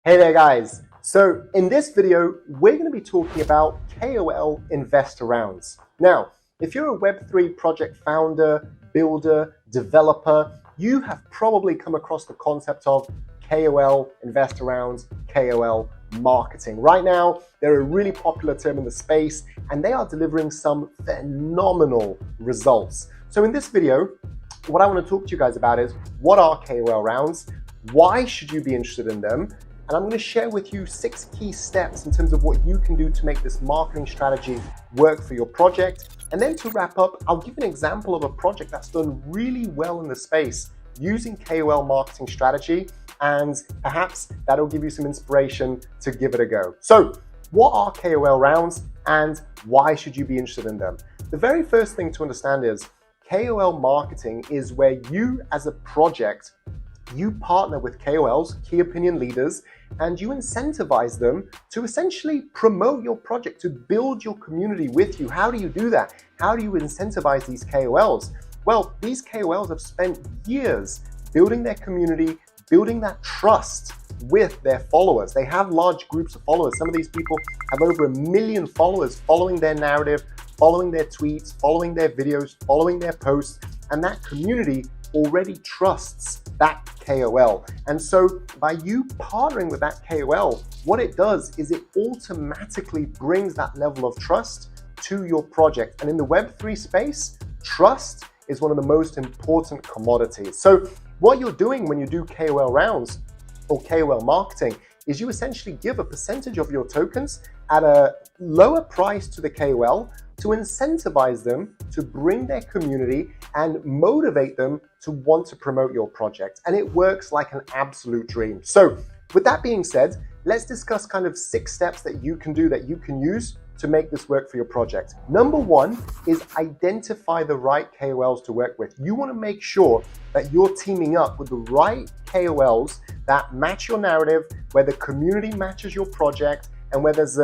Hey there guys, so in this video we're going to be talking about KOL investor rounds. Now, if you're a Web3 project founder, builder, developer, you have probably come across the concept of KOL investor rounds, KOL marketing. Right now, they're a really popular term in the space and they are delivering some phenomenal results. So in this video, what I want to talk to you guys about is what are KOL rounds, why should you be interested in them, and I'm going to share with you 6 key steps in terms of what you can do to make this marketing strategy work for your project. And then to wrap up, I'll give an example of a project that's done really well in the space using KOL marketing strategy, and perhaps that'll give you some inspiration to give it a go. So what are KOL rounds and why should you be interested in them? The very first thing to understand is KOL marketing is where you as a project, you partner with KOLs, key opinion leaders, and you incentivize them to essentially promote your project, to build your community with you. How do you do that? How do you incentivize these KOLs? Well, these KOLs have spent years building their community, building that trust with their followers. They have large groups of followers. Some of these people have over 1 million followers following their narrative, following their tweets, following their videos, following their posts, and that community already trusts that KOL. And so by you partnering with that KOL, what it does is it automatically brings that level of trust to your project. And in the Web3 space, trust is one of the most important commodities. So what you're doing when you do KOL rounds or KOL marketing is you essentially give a percentage of your tokens at a lower price to the KOL to incentivize them to bring their community and motivate them to want to promote your project. And it works like an absolute dream. So with that being said, let's discuss kind of 6 steps that you can do, that you can use to make this work for your project. Number 1 is identify the right KOLs to work with. You want to make sure that you're teaming up with the right KOLs that match your narrative, where the community matches your project, and where there's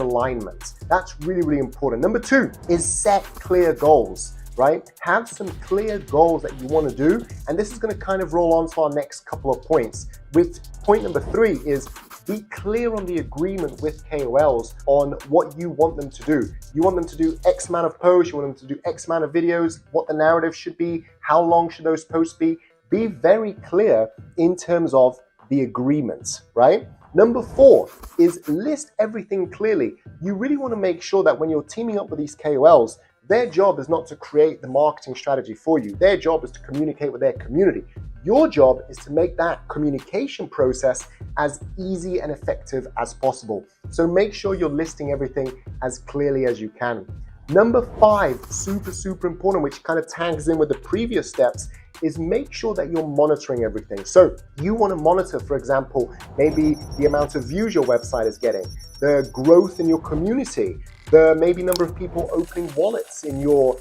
alignment. That's really, really important. Number 2 is set clear goals, right? Have some clear goals that you want to do. And this is going to kind of roll on to our next couple of points. With point number 3 is be clear on the agreement with KOLs on what you want them to do. You want them to do X amount of posts, you want them to do X amount of videos, what the narrative should be, how long should those posts be. Be very clear in terms of the agreement, right? Number 4 is list everything clearly. You really want to make sure that when you're teaming up with these KOLs, their job is not to create the marketing strategy for you. Their job is to communicate with their community. Your job is to make that communication process as easy and effective as possible. So make sure you're listing everything as clearly as you can. Number 5, super important, which kind of tags in with the previous steps, is make sure that you're monitoring everything. So you want to monitor, for example, maybe the amount of views your website is getting, the growth in your community, the maybe number of people opening wallets in your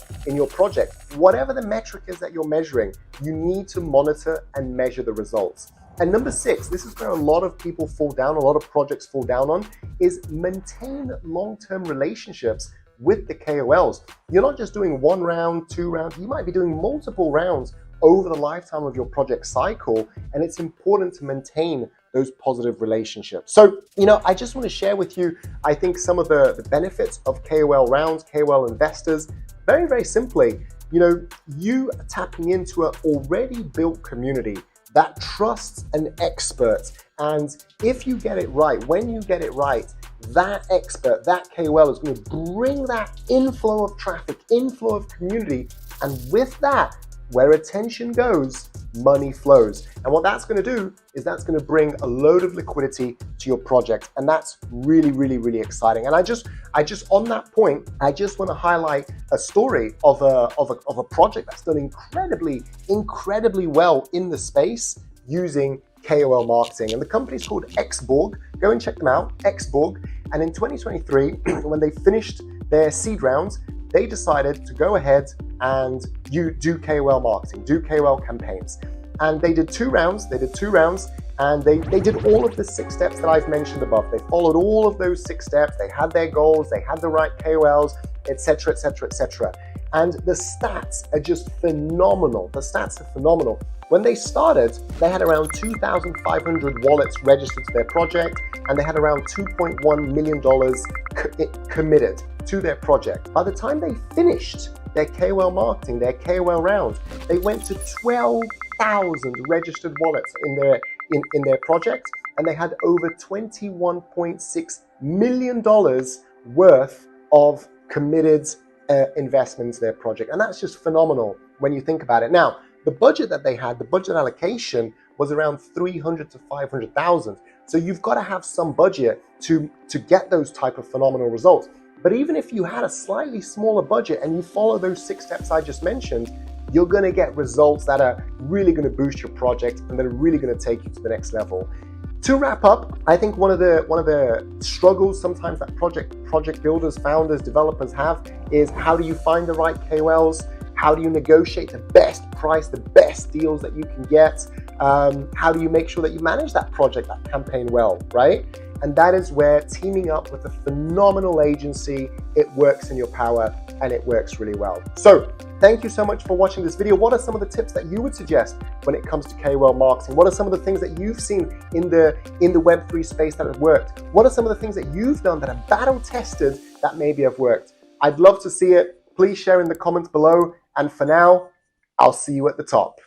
project. Whatever the metric is that you're measuring, you need to monitor and measure the results. And number 6, this is where a lot of people fall down, a lot of projects fall down on, is maintain long-term relationships with the KOLs. You're not just doing 1 round, 2 rounds, you might be doing multiple rounds over the lifetime of your project cycle, and it's important to maintain those positive relationships. So, I just want to share with you, I think, some of the benefits of KOL rounds, KOL investors. Very, very simply, you are tapping into an already built community that trusts an expert. And if you get it right, when you get it right, that expert, that KOL is going to bring that inflow of traffic, inflow of community, and with that, where attention goes, money flows. And what that's going to do is that's going to bring a load of liquidity to your project. And that's really, really, really exciting. And I just on that point, I just want to highlight a story of a project that's done incredibly well in the space using KOL marketing. And the company's called Xborg. Go and check them out, Xborg. And in 2023, when they finished their seed rounds, they decided to go ahead and do KOL marketing, do KOL campaigns. And they did 2 rounds, and they did all of the 6 steps that I've mentioned above. They followed all of those 6 steps. They had their goals, they had the right KOLs, etc., etc., etc. And the stats are just phenomenal. The stats are phenomenal. When they started, they had around 2,500 wallets registered to their project, and they had around $2.1 million committed to their project. By the time they finished their KOL marketing, their KOL round, they went to 12,000 registered wallets in their project, and they had over $21.6 million worth of committed investments in their project. And that's just phenomenal when you think about it. Now, the budget that they had, the budget allocation was around 300 to 500,000. So you've got to have some budget to get those type of phenomenal results. But even if you had a slightly smaller budget and you follow those 6 steps I just mentioned, you're going to get results that are really going to boost your project and that are really going to take you to the next level. To wrap up, I think one of the struggles sometimes that project builders, founders, developers have is, how do you find the right KOLs? How do you negotiate the best price, the best deals that you can get? How do you make sure that you manage that project, that campaign well, right? And that is where teaming up with a phenomenal agency, it works in your power and it works really well. So thank you so much for watching this video. What are some of the tips that you would suggest when it comes to KOL marketing? What are some of the things that you've seen in the Web3 space that have worked? What are some of the things that you've done that are battle tested that maybe have worked? I'd love to see it. Please share in the comments below. And for now, I'll see you at the top.